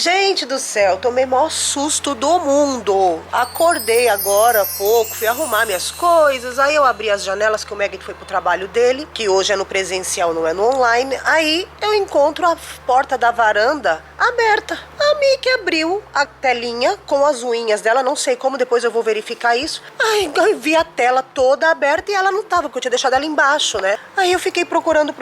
Gente do céu, tomei o maior susto do mundo. Acordei agora há pouco, fui arrumar minhas coisas, aí eu abri as janelas que o Megan foi pro trabalho dele, que hoje é no presencial, não é no online. Aí eu encontro a porta da varanda aberta. A Mickey abriu a telinha com as unhas dela, não sei como, depois eu vou verificar isso. Aí eu vi a tela toda aberta e ela não tava, porque eu tinha deixado ela embaixo, né? Aí eu fiquei procurando,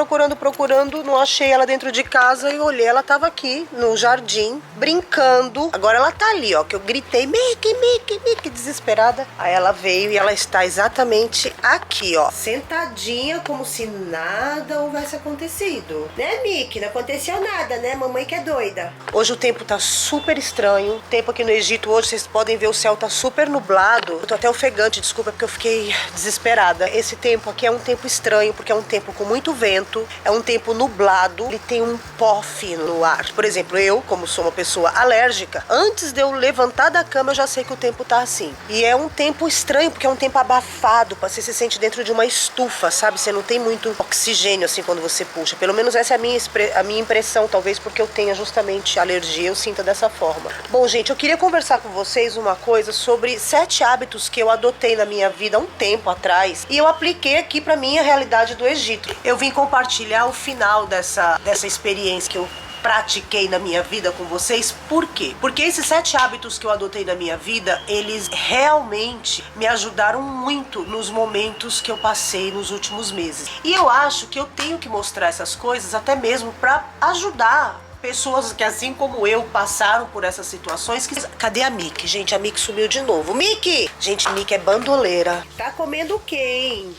não achei ela dentro de casa e olhei, ela tava aqui no jardim, brincando. Agora ela tá ali, ó, que eu gritei, Mickey, Mickey, Mickey, desesperada. Aí ela veio e ela está exatamente aqui, ó, sentadinha como se nada houvesse acontecido. Né, Mickey? Não aconteceu nada, né? Mamãe que é doida. Hoje o tempo tá super estranho. O tempo aqui no Egito hoje, vocês podem ver, o céu tá super nublado. Eu tô até ofegante, desculpa, porque eu fiquei desesperada. Esse tempo aqui é um tempo estranho, porque é um tempo com muito vento, é um tempo nublado, ele tem um pó fino no ar. Por exemplo, eu, como sou uma pessoa alérgica, antes de eu levantar da cama, eu já sei que o tempo tá assim. E é um tempo estranho, porque é um tempo abafado, você se sente dentro de uma estufa, sabe? Você não tem muito oxigênio, assim, quando você puxa. Pelo menos essa é a minha impressão, talvez porque eu tenha justamente alergia, eu sinto dessa forma. Bom, gente, eu queria conversar com vocês uma coisa sobre 7 hábitos que eu adotei na minha vida há um tempo atrás e eu apliquei aqui pra minha realidade do Egito. Eu vim compartilhar o final dessa experiência que eu pratiquei na minha vida com vocês. Por quê? Porque esses 7 hábitos que eu adotei na minha vida, eles realmente me ajudaram muito nos momentos que eu passei nos últimos meses. E eu acho que eu tenho que mostrar essas coisas até mesmo pra ajudar pessoas que, assim como eu, passaram por essas situações. Cadê a Mickey? Gente, a Mickey sumiu de novo. Mickey! Gente, Mickey é bandoleira. Tá comendo o quê, hein?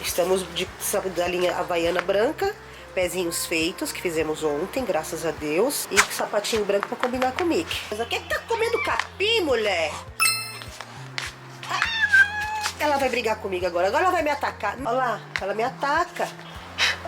Estamos de linha havaiana branca, pezinhos feitos, que fizemos ontem, graças a Deus. E sapatinho branco pra combinar com o Mickey. Mas o que tá comendo capim, mulher? Ela vai brigar comigo agora. Agora ela vai me atacar. Olha lá, ela me ataca.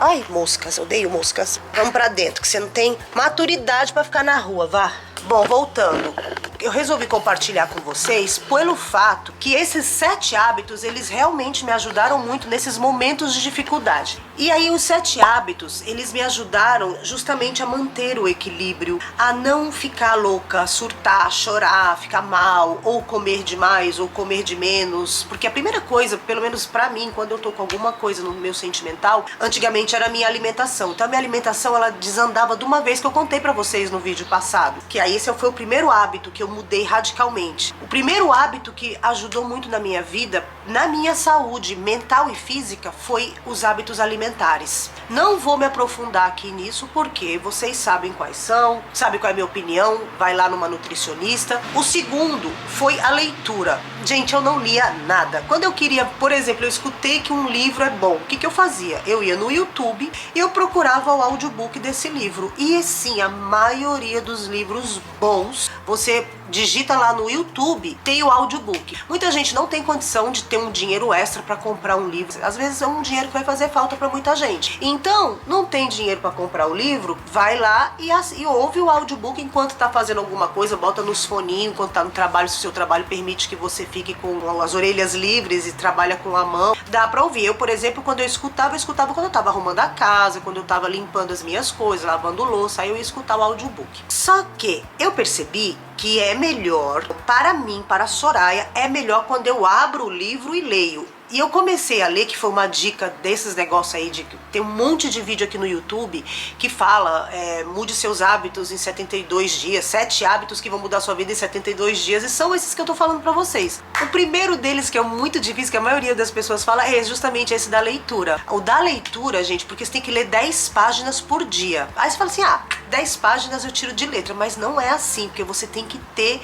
Ai, moscas, eu odeio moscas. Vamos pra dentro, que você não tem maturidade pra ficar na rua, vá. Bom, voltando. Eu resolvi compartilhar com vocês pelo fato que esses 7 hábitos, eles realmente me ajudaram muito nesses momentos de dificuldade. E aí os 7 hábitos, eles me ajudaram justamente a manter o equilíbrio, a não ficar louca, surtar, chorar, ficar mal, ou comer demais, ou comer de menos. Porque a primeira coisa, pelo menos pra mim, quando eu tô com alguma coisa no meu sentimental, antigamente era a minha alimentação. Então a minha alimentação, ela desandava de uma vez que eu contei pra vocês no vídeo passado. Que aí esse foi o primeiro hábito que eu mudei radicalmente. O primeiro hábito que ajudou muito na minha vida, na minha saúde mental e física, foi os hábitos alimentares. Não vou me aprofundar aqui nisso, porque vocês sabem quais são, sabem qual é a minha opinião, vai lá numa nutricionista. O segundo foi a leitura. Gente, eu não lia nada. Quando eu queria, por exemplo, eu escutei que um livro é bom, o que eu fazia? Eu ia no YouTube e eu procurava o audiobook desse livro. E sim, a maioria dos livros bons, você digita lá no YouTube, tem o audiobook. Muita gente não tem condição de ter um dinheiro extra para comprar um livro. Às vezes é um dinheiro que vai fazer falta para muita gente. Então, não tem dinheiro para comprar o livro, vai lá e ouve o audiobook enquanto tá fazendo alguma coisa, bota nos foninhos, enquanto tá no trabalho, se o seu trabalho permite que você fique com as orelhas livres e trabalha com a mão, dá para ouvir. Eu, por exemplo, quando eu escutava quando eu tava arrumando a casa, quando eu tava limpando as minhas coisas, lavando louça, aí eu ia escutar o audiobook. Só que eu percebi que é melhor, para mim, para a Soraya, é melhor quando eu abro o livro e leio. E eu comecei a ler, que foi uma dica desses negócios aí, tem um monte de vídeo aqui no YouTube que fala, mude seus hábitos em 72 dias, 7 hábitos que vão mudar sua vida em 72 dias, e são esses que eu tô falando pra vocês. O primeiro deles, que é muito difícil, que a maioria das pessoas fala, é justamente esse da leitura. O da leitura, gente, porque você tem que ler 10 páginas por dia. Aí você fala assim, 10 páginas eu tiro de letra, mas não é assim, porque você tem que ter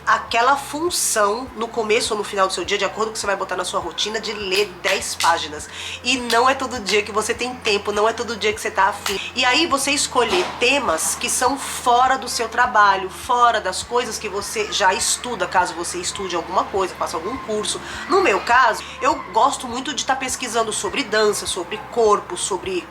aquela função no começo ou no final do seu dia, de acordo com o que você vai botar na sua rotina, de ler 10 páginas. E não é todo dia que você tem tempo, não é todo dia que você tá afim. E aí você escolher temas que são fora do seu trabalho, fora das coisas que você já estuda, caso você estude alguma coisa, faça algum curso. No meu caso, eu gosto muito de estar pesquisando sobre dança, sobre corpo, sobre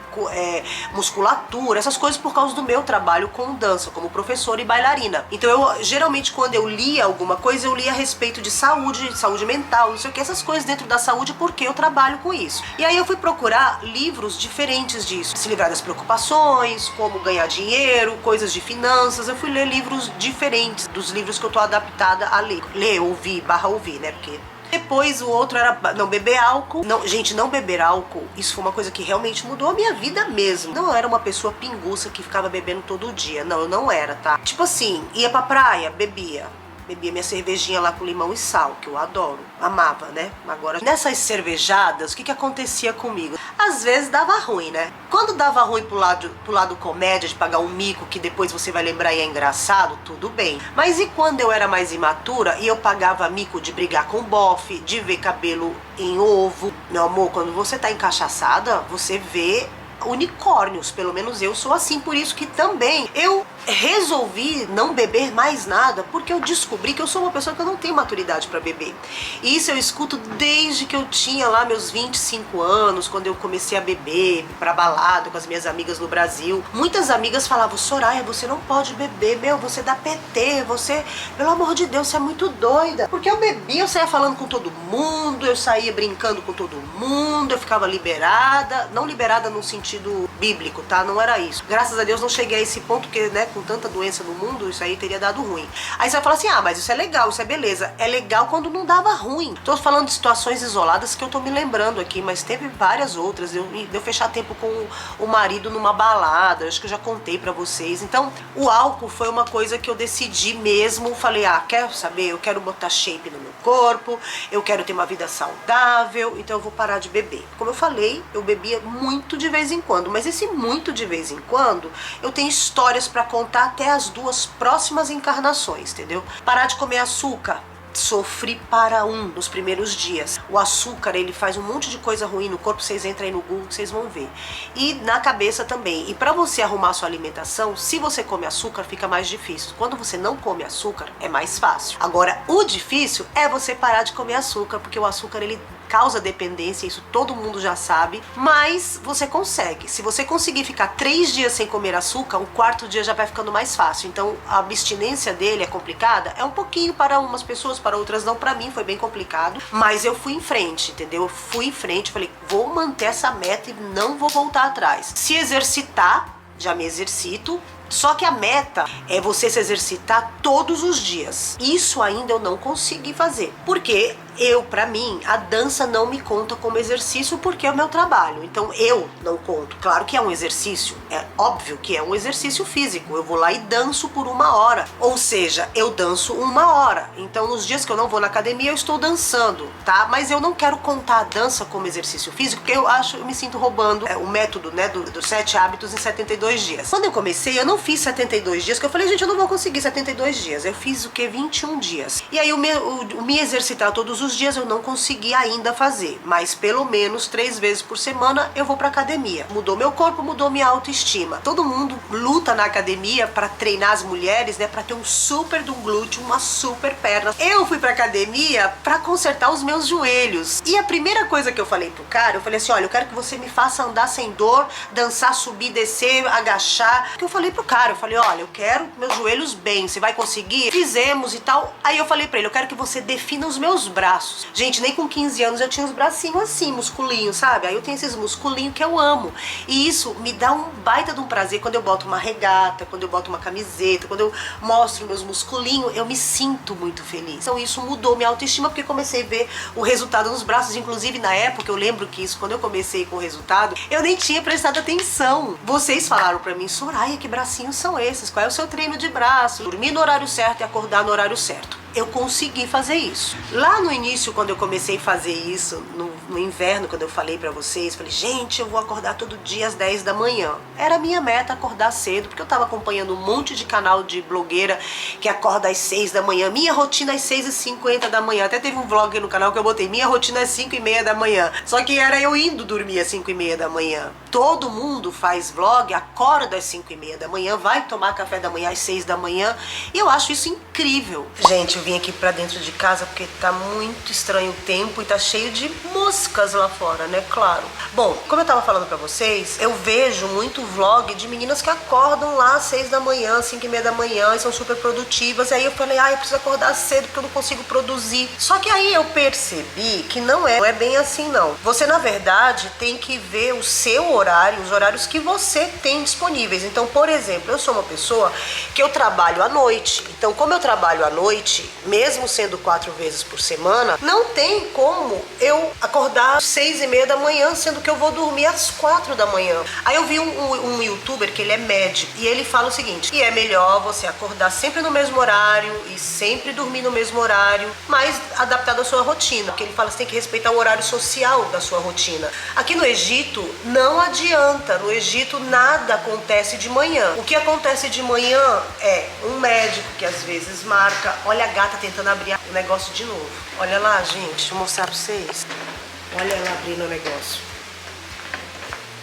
musculatura, essas coisas por causa do meu trabalho com dança, como professora e bailarina. Então eu, geralmente, quando eu lia alguma coisa, eu lia a respeito de saúde mental, não sei o que, essas coisas dentro da saúde saúde porque eu trabalho com isso. E aí eu fui procurar livros diferentes disso. Se livrar das preocupações, como ganhar dinheiro, coisas de finanças. Eu fui ler livros diferentes dos livros que eu tô adaptada a ler. Ler, ouvir, ouvir, né? Porque... Depois o outro era não beber álcool. Não, gente, não beber álcool, isso foi uma coisa que realmente mudou a minha vida mesmo. Não era uma pessoa pinguça que ficava bebendo todo dia. Não, eu não era, tá? Tipo assim, ia pra praia, bebia minha cervejinha lá com limão e sal, que eu adoro, amava, né? Agora, nessas cervejadas, o que acontecia comigo? Às vezes dava ruim, né? Quando dava ruim pro lado comédia, de pagar um mico que depois você vai lembrar e é engraçado, tudo bem. Mas e quando eu era mais imatura e eu pagava mico de brigar com bofe, de ver cabelo em ovo? Meu amor, quando você tá encachaçada, você vê unicórnios, pelo menos eu sou assim, por isso que também eu resolvi não beber mais nada, porque eu descobri que eu sou uma pessoa que eu não tenho maturidade para beber. E isso eu escuto desde que eu tinha lá meus 25 anos, quando eu comecei a beber, pra balada com as minhas amigas no Brasil. Muitas amigas falavam: Soraya, você não pode beber, meu, você dá PT, você, pelo amor de Deus, você é muito doida. Porque eu bebia, eu saía falando com todo mundo, eu saía brincando com todo mundo, eu ficava liberada, não liberada no sentido bíblico, tá? Não era isso. Graças a Deus não cheguei a esse ponto, porque, né, com tanta doença no mundo, isso aí teria dado ruim. Aí você vai falar assim: ah, mas isso é legal, isso é beleza. É legal quando não dava ruim. Tô falando de situações isoladas que eu tô me lembrando aqui, mas teve várias outras. Deu fechar tempo com o marido numa balada, acho que eu já contei pra vocês. Então, o álcool foi uma coisa que eu decidi mesmo. Falei: ah, quero saber, eu quero botar shape no meu corpo, eu quero ter uma vida saudável, então eu vou parar de beber. Como eu falei, eu bebia muito de vez em quando, mas esse muito de vez em quando, eu tenho histórias pra contar até as 2 próximas encarnações, entendeu? Parar de comer açúcar. Sofri para nos primeiros dias. O açúcar, ele faz um monte de coisa ruim no corpo, vocês entram aí no Google que vocês vão ver. E na cabeça também. E para você arrumar a sua alimentação, se você come açúcar, fica mais difícil. Quando você não come açúcar, é mais fácil. Agora, o difícil é você parar de comer açúcar, porque o açúcar, ele causa dependência, isso todo mundo já sabe, mas você consegue. Se você conseguir ficar 3 dias sem comer açúcar, o 4º dia já vai ficando mais fácil. Então a abstinência dele é complicada, é um pouquinho para umas pessoas, para outras não. Para mim foi bem complicado, mas eu fui em frente, entendeu? Eu fui em frente, falei: vou manter essa meta e não vou voltar atrás. Se exercitar, já me exercito. Só que a meta é você se exercitar todos os dias. Isso ainda eu não consegui fazer, porque pra mim, a dança não me conta como exercício, porque é o meu trabalho. Então eu não conto. Claro que é um exercício, é óbvio que é um exercício físico. Eu vou lá e danço por 1 hora. Ou seja, eu danço 1 hora. Então nos dias que eu não vou na academia, eu estou dançando, tá? Mas eu não quero contar a dança como exercício físico, porque eu me sinto roubando o método, né, dos 7 hábitos em 72 dias. Quando eu comecei, eu não fiz 72 dias, que eu falei: gente, eu não vou conseguir 72 dias. Eu fiz o que? 21 dias. E aí o me exercitar todos os dias eu não consegui ainda fazer, mas pelo menos 3 vezes por semana eu vou pra academia. Mudou meu corpo, mudou minha autoestima. Todo mundo luta na academia pra treinar as mulheres, né, pra ter um super de um glúteo, uma super perna. Eu fui pra academia pra consertar os meus joelhos. E a primeira coisa que eu falei pro cara, eu falei assim: olha, eu quero que você me faça andar sem dor, dançar, subir, descer, agachar. Que eu falei pro cara, eu falei: olha, eu quero meus joelhos bem, você vai conseguir? Fizemos e tal. Aí eu falei pra ele: eu quero que você defina os meus braços. Gente, nem com 15 anos eu tinha os bracinhos assim, musculinhos, sabe? Aí eu tenho esses musculinhos que eu amo. E isso me dá um baita de um prazer quando eu boto uma regata, quando eu boto uma camiseta, quando eu mostro meus musculinhos, eu me sinto muito feliz. Então isso mudou minha autoestima, porque comecei a ver o resultado nos braços. Inclusive na época, eu lembro que isso, quando eu comecei com o resultado, eu nem tinha prestado atenção. Vocês falaram pra mim: Soraya, que bracinhos são esses? Qual é o seu treino de braço? Dormir no horário certo e acordar no horário certo. Eu consegui fazer isso. Lá no início, quando eu comecei a fazer isso, no inverno, quando eu falei pra vocês, falei: gente, eu vou acordar todo dia às 10 da manhã. Era a minha meta acordar cedo, porque eu tava acompanhando um monte de canal de blogueira que acorda às 6 da manhã. Minha rotina às 6h50 da manhã. Até teve um vlog no canal que eu botei: minha rotina às 5h30 da manhã. Só que era eu indo dormir às 5h30 da manhã. todo mundo faz vlog, acorda às 5h30 da manhã, vai tomar café da manhã às 6 da manhã. E eu acho isso incrível. Gente, eu vim aqui pra dentro de casa porque tá muito estranho o tempo e tá cheio de moscas lá fora, né? Claro. Bom, como eu tava falando pra vocês, eu vejo muito vlog de meninas que acordam lá às 6 da manhã, 5h30 da manhã e são super produtivas. E aí eu falei, eu preciso acordar cedo porque eu não consigo produzir. Só que aí eu percebi que não é bem assim não. Você, na verdade, tem que ver o seu horário, os horários que você tem disponíveis. Então, por exemplo, eu sou uma pessoa que eu trabalho à noite. Então, como eu trabalho à noite, mesmo sendo 4 vezes por semana, não tem como eu acordar às 6h30 da manhã, sendo que eu vou dormir às 4 da manhã. Aí eu vi um youtuber que ele é médico e ele fala o seguinte, que é melhor você acordar sempre no mesmo horário e sempre dormir no mesmo horário, mas adaptado à sua rotina, porque ele fala que você tem que respeitar o horário social da sua rotina. Aqui no Egito não adianta, no Egito nada acontece de manhã. O que acontece de manhã é um médico que às vezes marca, olha a gata tentando abrir o negócio de novo. Olha lá, gente, deixa eu mostrar pra vocês. Olha ela abrindo o negócio.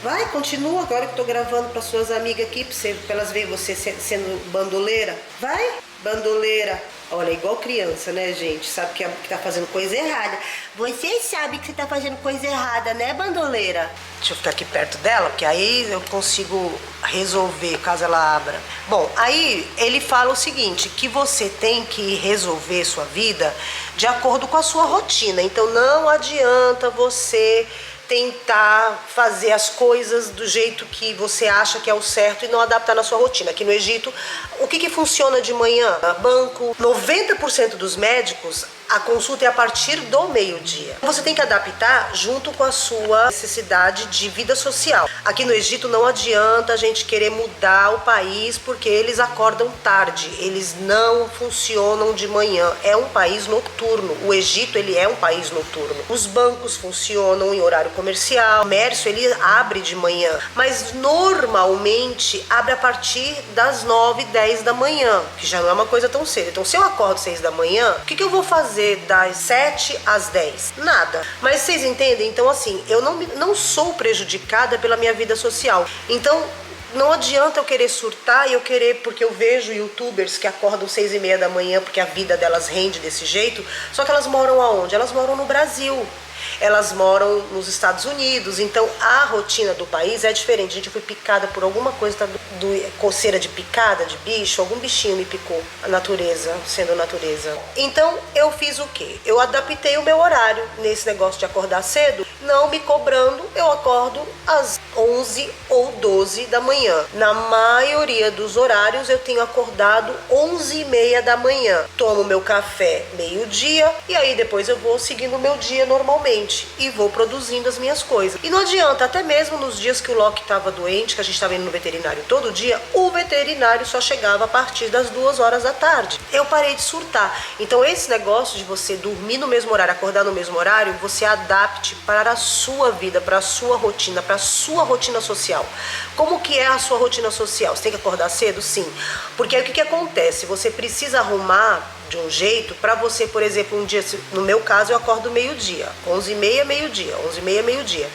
Vai, continua agora que eu tô gravando para suas amigas aqui, pra elas verem você sendo bandoleira. Vai, bandoleira. Olha, igual criança, né, gente? Sabe que tá fazendo coisa errada. Você sabe que você tá fazendo coisa errada, né, bandoleira? Deixa eu ficar aqui perto dela, porque aí eu consigo resolver caso ela abra. Bom, aí ele fala o seguinte, que você tem que resolver sua vida de acordo com a sua rotina. Então não adianta você tentar fazer as coisas do jeito que você acha que é o certo e não adaptar na sua rotina. Aqui no Egito, o que funciona de manhã? Banco, 90% dos médicos, a consulta é a partir do meio-dia. Você tem que adaptar junto com a sua necessidade de vida social. Aqui no Egito não adianta a gente querer mudar o país porque eles acordam tarde, eles não funcionam de manhã. É um país noturno. O Egito, ele é um país noturno. Os bancos funcionam em horário comercial, o comércio ele abre de manhã, mas normalmente abre a partir das 9, 10 da manhã, que já não é uma coisa tão cedo. Então se eu acordo 6 da manhã, o que eu vou fazer das 7 às 10? Nada. Mas vocês entendem? Então assim, eu não sou prejudicada pela minha vida social. Então não adianta eu querer surtar e eu querer, porque eu vejo youtubers que acordam 6h30 da manhã porque a vida delas rende desse jeito, só que elas moram aonde? Elas moram no Brasil. Elas moram nos Estados Unidos, então a rotina do país é diferente. Gente, eu fui picada por alguma coisa, coceira de picada, de bicho, algum bichinho me picou, a natureza, sendo natureza. Então eu fiz o quê? Eu adaptei o meu horário nesse negócio de acordar cedo, não me cobrando, eu acordo às 11 ou 12 da manhã. Na maioria dos horários eu tenho acordado 11h30 da manhã. Tomo meu café meio-dia e aí depois eu vou seguindo o meu dia normalmente e vou produzindo as minhas coisas. E não adianta, até mesmo nos dias que o Loki estava doente, que a gente estava indo no veterinário todo dia, o veterinário só chegava a partir das 2 horas da tarde. Eu parei de surtar. Então esse negócio de você dormir no mesmo horário, acordar no mesmo horário, você adapte para a sua vida, para a sua rotina, para a sua rotina social. Como que é a sua rotina social? Você tem que acordar cedo? Sim. Porque aí o que acontece? Você precisa arrumar de um jeito para você, por exemplo, um dia, no meu caso eu acordo meio-dia, 11h30, meio-dia, 11h30, meio-dia.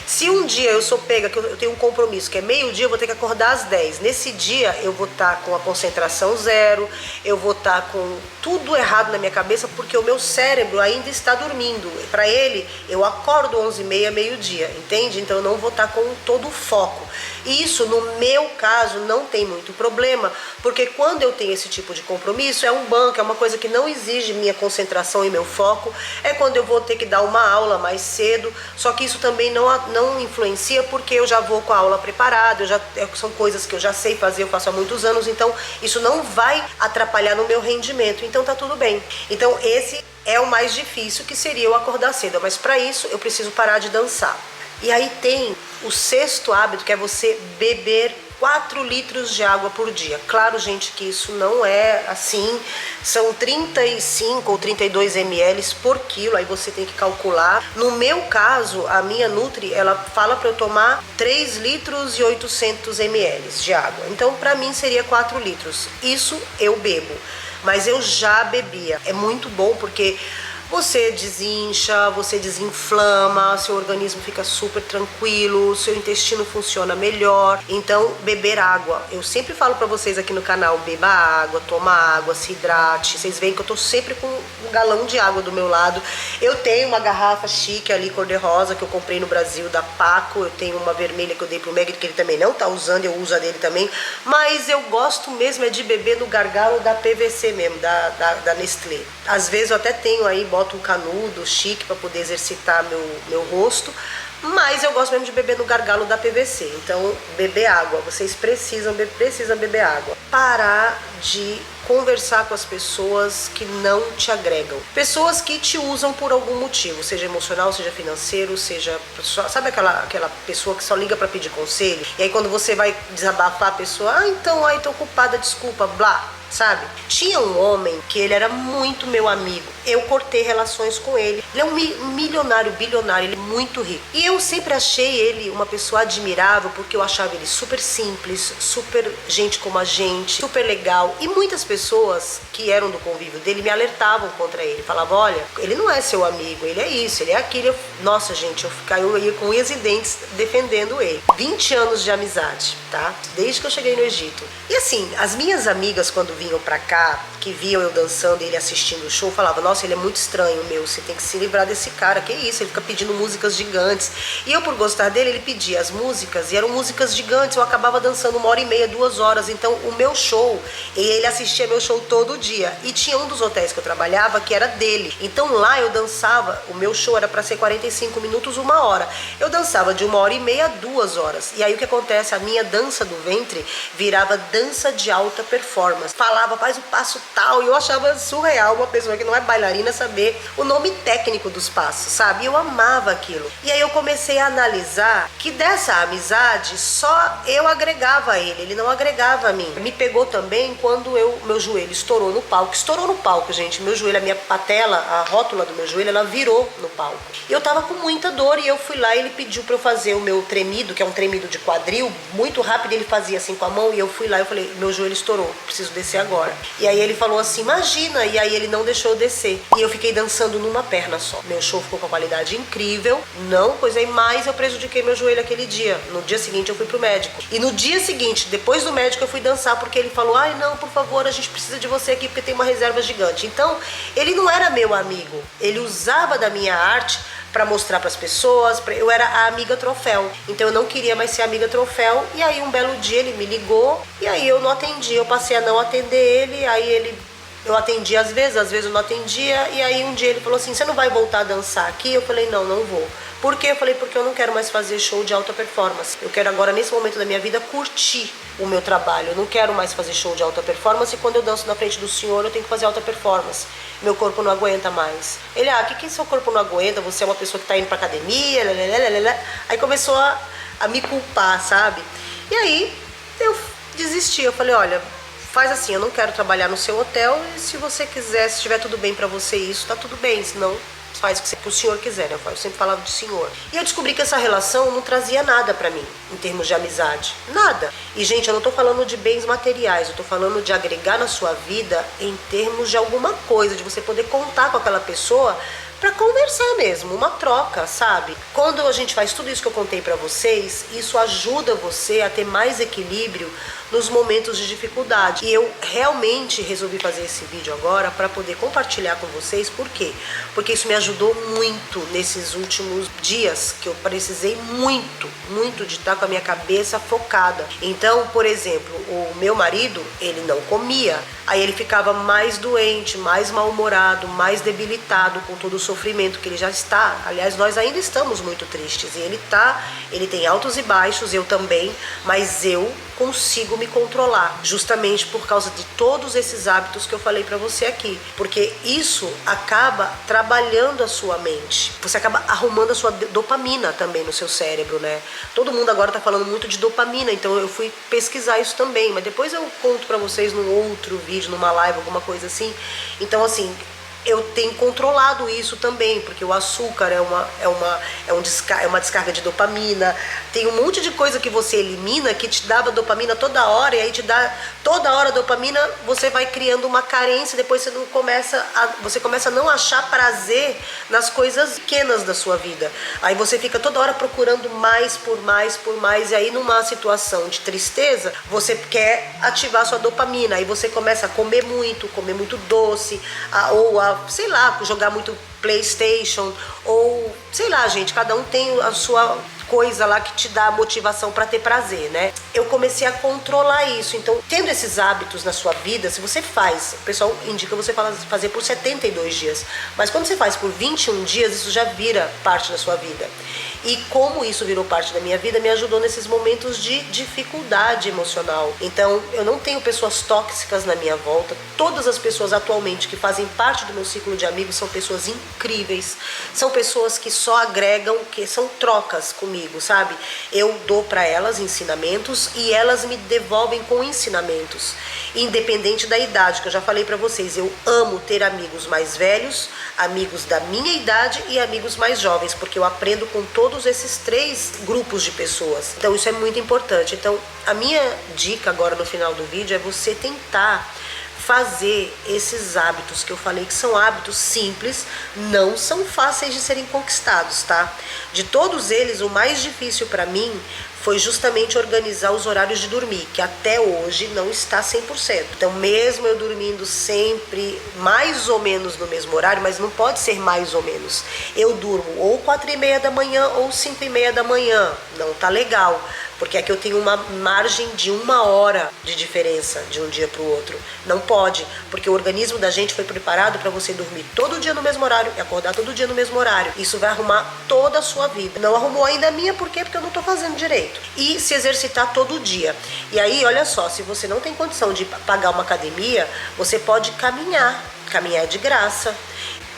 Se um dia eu sou pega, que eu tenho um compromisso que é meio-dia, eu vou ter que acordar às 10. Nesse dia eu vou estar com a concentração zero, eu vou estar com tudo errado na minha cabeça, porque o meu cérebro ainda está dormindo. Para ele, eu acordo 11h30, meio-dia, entende? Então eu não vou estar com todo o foco. E isso, no meu caso, não tem muito problema, porque quando eu tenho esse tipo de compromisso, é um banco, é uma coisa que não exige minha concentração e meu foco, é quando eu vou ter que dar uma aula mais cedo, só que isso também não influencia, porque eu já vou com a aula preparada, são coisas que eu já sei fazer, eu faço há muitos anos, então isso não vai atrapalhar no meu rendimento, então tá tudo bem. Então esse é o mais difícil, que seria eu acordar cedo, mas para isso eu preciso parar de dançar. E aí tem o 6º hábito, que é você beber 4 litros de água por dia. Claro, gente, que isso não é assim, são 35 ou 32 ml por quilo, aí você tem que calcular. No meu caso, a minha Nutri, ela fala para eu tomar 3 litros e 800 ml de água. Então, para mim, seria 4 litros. Isso eu bebo, mas eu já bebia. É muito bom porque você desincha, você desinflama, seu organismo fica super tranquilo, seu intestino funciona melhor. Então, beber água. Eu sempre falo pra vocês aqui no canal, beba água, toma água, se hidrate. Vocês veem que eu tô sempre com um galão de água do meu lado. Eu tenho uma garrafa chique ali, cor-de-rosa, que eu comprei no Brasil, da Paco. Eu tenho uma vermelha que eu dei pro Meg, que ele também não tá usando, eu uso a dele também. Mas eu gosto mesmo é de beber no gargalo da PVC mesmo, da Nestlé. Às vezes eu até tenho aí, boto um canudo chique para poder exercitar meu rosto, mas eu gosto mesmo de beber no gargalo da PVC. Então, beber água, vocês precisam beber água. Parar de conversar com as pessoas que não te agregam. Pessoas que te usam por algum motivo, seja emocional, seja financeiro, seja... Sabe aquela pessoa que só liga para pedir conselho? E aí quando você vai desabafar a pessoa, então, tô ocupada, desculpa, blá. Sabe? Tinha um homem que ele era muito meu amigo. Eu cortei relações com ele. Ele é um milionário, bilionário, ele é muito rico. E eu sempre achei ele uma pessoa admirável, porque eu achava ele super simples, super gente como a gente, super legal. E muitas pessoas que eram do convívio dele me alertavam contra ele. Falavam, olha, ele não é seu amigo, ele é isso, ele é aquilo. Nossa, gente, eu ia com unhas e dentes defendendo ele. 20 anos de amizade, tá? Desde que eu cheguei no Egito. E assim, as minhas amigas, quando vinham pra cá, que viam eu dançando e ele assistindo o show, falavam, nossa, ele é muito estranho, você tem que se livrar desse cara, que isso, ele fica pedindo músicas gigantes. E eu, por gostar dele, ele pedia as músicas, e eram músicas gigantes, eu acabava dançando 1h30, 2 horas, então o meu show, e ele assistia meu show todo dia, e tinha um dos hotéis que eu trabalhava, que era dele, então lá eu dançava, o meu show era pra ser 45 minutos, 1 hora, eu dançava de 1h30 a 2 horas, e aí o que acontece, a minha dança do ventre virava dança de alta performance, falava, faz o passo tal, e eu achava surreal uma pessoa que não é bailarina saber o nome técnico dos passos, sabe? E eu amava aquilo. E aí eu comecei a analisar que dessa amizade só eu agregava a ele não agregava a mim. Me pegou também quando meu joelho estourou no palco, gente, meu joelho, a minha patela, a rótula do meu joelho, ela virou no palco. E eu tava com muita dor e eu fui lá e ele pediu pra eu fazer o meu tremido, que é um tremido de quadril, muito rápido, ele fazia assim com a mão e eu fui lá e eu falei, meu joelho estourou, preciso descer agora. E aí ele falou assim, imagina, e aí ele não deixou eu descer. E eu fiquei dançando numa perna só. Meu show ficou com uma qualidade incrível, não coisei mais, eu prejudiquei meu joelho aquele dia. No dia seguinte eu fui pro médico. E no dia seguinte, depois do médico, eu fui dançar, porque ele falou, ai não, por favor, a gente precisa de você aqui, porque tem uma reserva gigante. Então, ele não era meu amigo, ele usava da minha arte para mostrar para as pessoas, eu era a amiga troféu, então eu não queria mais ser amiga troféu. E aí um belo dia ele me ligou e aí eu não atendi, eu passei a não atender ele, aí eu atendia às vezes eu não atendia, e aí um dia ele falou assim, você não vai voltar a dançar aqui? Eu falei, não vou. Por quê? Eu falei, porque eu não quero mais fazer show de alta performance. Eu quero agora, nesse momento da minha vida, curtir o meu trabalho. Eu não quero mais fazer show de alta performance, e quando eu danço na frente do senhor, eu tenho que fazer alta performance. Meu corpo não aguenta mais. Ele, o que seu corpo não aguenta? Você é uma pessoa que tá indo pra academia, lalalala. Aí começou a me culpar, sabe? E aí, eu desisti. Eu falei, olha, faz assim, eu não quero trabalhar no seu hotel, e se você quiser, se estiver tudo bem pra você isso, tá tudo bem, senão faz o que o senhor quiser, né? Eu sempre falava de senhor. E eu descobri que essa relação não trazia nada pra mim, em termos de amizade. Nada. E, gente, eu não tô falando de bens materiais, eu tô falando de agregar na sua vida em termos de alguma coisa, de você poder contar com aquela pessoa pra conversar mesmo, uma troca, sabe? Quando a gente faz tudo isso que eu contei pra vocês, isso ajuda você a ter mais equilíbrio nos momentos de dificuldade. E eu realmente resolvi fazer esse vídeo agora para poder compartilhar com vocês. Por quê? Porque isso me ajudou muito nesses últimos dias, que eu precisei muito de estar com a minha cabeça focada. Então, por exemplo, o meu marido, ele não comia, aí ele ficava mais doente, mais mal-humorado, mais debilitado com todo o sofrimento que ele já está. Aliás, nós ainda estamos muito tristes, e ele tem altos e baixos, eu também, mas eu consigo me controlar, justamente por causa de todos esses hábitos que eu falei pra você aqui, porque isso acaba trabalhando a sua mente, você acaba arrumando a sua dopamina também no seu cérebro, né? Todo mundo agora tá falando muito de dopamina, então eu fui pesquisar isso também, mas depois eu conto pra vocês num outro vídeo, numa live, alguma coisa assim. Então, assim, eu tenho controlado isso também, porque o açúcar é uma descarga de dopamina, tem um monte de coisa que você elimina que te dava dopamina toda hora, e aí te dá toda hora dopamina, você vai criando uma carência, depois você começa a não achar prazer nas coisas pequenas da sua vida. Aí você fica toda hora procurando mais por mais, e aí numa situação de tristeza, você quer ativar sua dopamina, aí você começa a comer muito doce, sei lá, jogar muito PlayStation, ou sei lá, gente, cada um tem a sua coisa lá que te dá motivação para ter prazer, né? Eu comecei a controlar isso. Então, tendo esses hábitos na sua vida, se você faz, o pessoal indica você fazer por 72 dias, mas quando você faz por 21 dias, isso já vira parte da sua vida. E como isso virou parte da minha vida, me ajudou nesses momentos de dificuldade emocional. Então, eu não tenho pessoas tóxicas na minha volta. Todas as pessoas atualmente que fazem parte do meu ciclo de amigos são pessoas incríveis. São pessoas que só agregam, que são trocas comigo, sabe? Eu dou para elas ensinamentos e elas me devolvem com ensinamentos. Independente da idade, que eu já falei para vocês, eu amo ter amigos mais velhos, amigos da minha idade e amigos mais jovens, porque eu aprendo com todos esses 3 grupos de pessoas. Então isso é muito importante. Então a minha dica agora no final do vídeo é você tentar fazer esses hábitos que eu falei, que são hábitos simples, não são fáceis de serem conquistados, tá? De todos eles, o mais difícil para mim foi justamente organizar os horários de dormir, que até hoje não está 100%. Então, mesmo eu dormindo sempre mais ou menos no mesmo horário, mas não pode ser mais ou menos. Eu durmo ou 4:30 da manhã ou 5:30 da manhã. Não tá legal, porque aqui eu tenho uma margem de 1 hora de diferença de um dia para o outro. Não pode, porque o organismo da gente foi preparado para você dormir todo dia no mesmo horário e acordar todo dia no mesmo horário. Isso vai arrumar toda a sua vida. Não arrumou ainda a minha, por quê? Porque eu não tô fazendo direito. E se exercitar todo dia. E aí, olha só, se você não tem condição de pagar uma academia, você pode caminhar. Caminhar é de graça.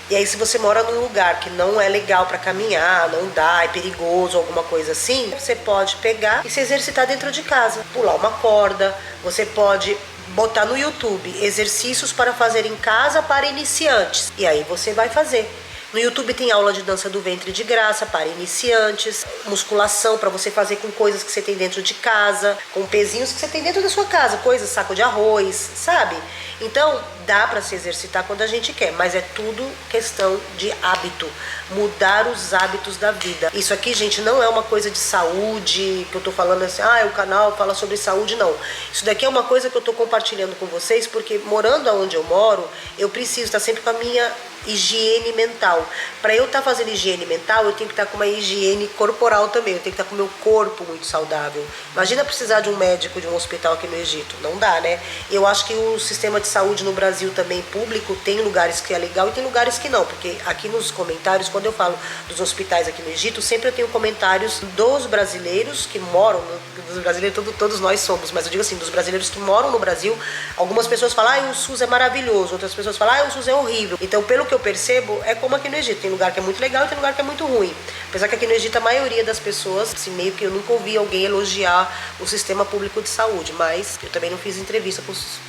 E aí, se você mora num lugar que não é legal para caminhar, não dá, é perigoso, alguma coisa assim, você pode pegar e se exercitar dentro de casa. Pular uma corda, você pode botar no YouTube exercícios para fazer em casa para iniciantes. E aí você vai fazer. No YouTube tem aula de dança do ventre de graça para iniciantes, musculação para você fazer com coisas que você tem dentro de casa, com pezinhos que você tem dentro da sua casa, coisas, saco de arroz, sabe? Então, dá para se exercitar quando a gente quer, mas é tudo questão de hábito, mudar os hábitos da vida. Isso aqui, gente, não é uma coisa de saúde, que eu tô falando assim, o canal fala sobre saúde, não. Isso daqui é uma coisa que eu tô compartilhando com vocês, porque morando onde eu moro, eu preciso estar sempre com a minha higiene mental. Para eu estar fazendo higiene mental, eu tenho que estar com uma higiene corporal também, eu tenho que estar com o meu corpo muito saudável. Imagina precisar de um médico, de um hospital aqui no Egito, não dá, né? Eu acho que o sistema de saúde no Brasil também público, tem lugares que é legal e tem lugares que não, porque aqui nos comentários, quando eu falo dos hospitais aqui no Egito, sempre eu tenho comentários dos brasileiros que moram, dos brasileiros, todos nós somos, mas eu digo assim, dos brasileiros que moram no Brasil. Algumas pessoas falam, o SUS é maravilhoso, outras pessoas falam, o SUS é horrível. Então, pelo que eu percebo, é como aqui no Egito, tem lugar que é muito legal e tem lugar que é muito ruim. Apesar que aqui no Egito a maioria das pessoas, assim, meio que eu nunca ouvi alguém elogiar o sistema público de saúde, mas eu também não fiz entrevista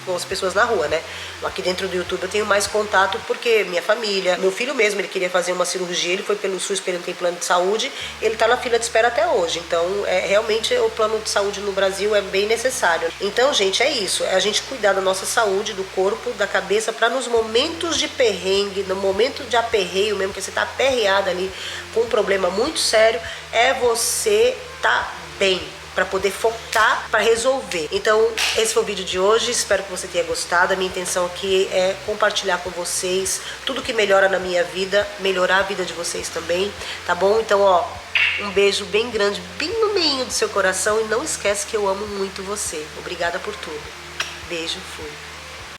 com as pessoas na rua, né? Aqui dentro do YouTube eu tenho mais contato porque minha família, meu filho mesmo, ele queria fazer uma cirurgia, ele foi pelo SUS, porque ele não tem plano de saúde, ele tá na fila de espera até hoje. Então, realmente o plano de saúde no Brasil é bem necessário. Então, gente, é isso, é a gente cuidar da nossa saúde, do corpo, da cabeça, para nos momentos de perrengue, no momento de aperreio mesmo, que você tá aperreada ali com um problema muito sério, é você tá bem, para poder focar, para resolver. Então, esse foi o vídeo de hoje, espero que você tenha gostado. A minha intenção aqui é compartilhar com vocês tudo que melhora na minha vida, melhorar a vida de vocês também, tá bom? Então, ó, um beijo bem grande, bem no meio do seu coração, e não esquece que eu amo muito você. Obrigada por tudo. Beijo, fui.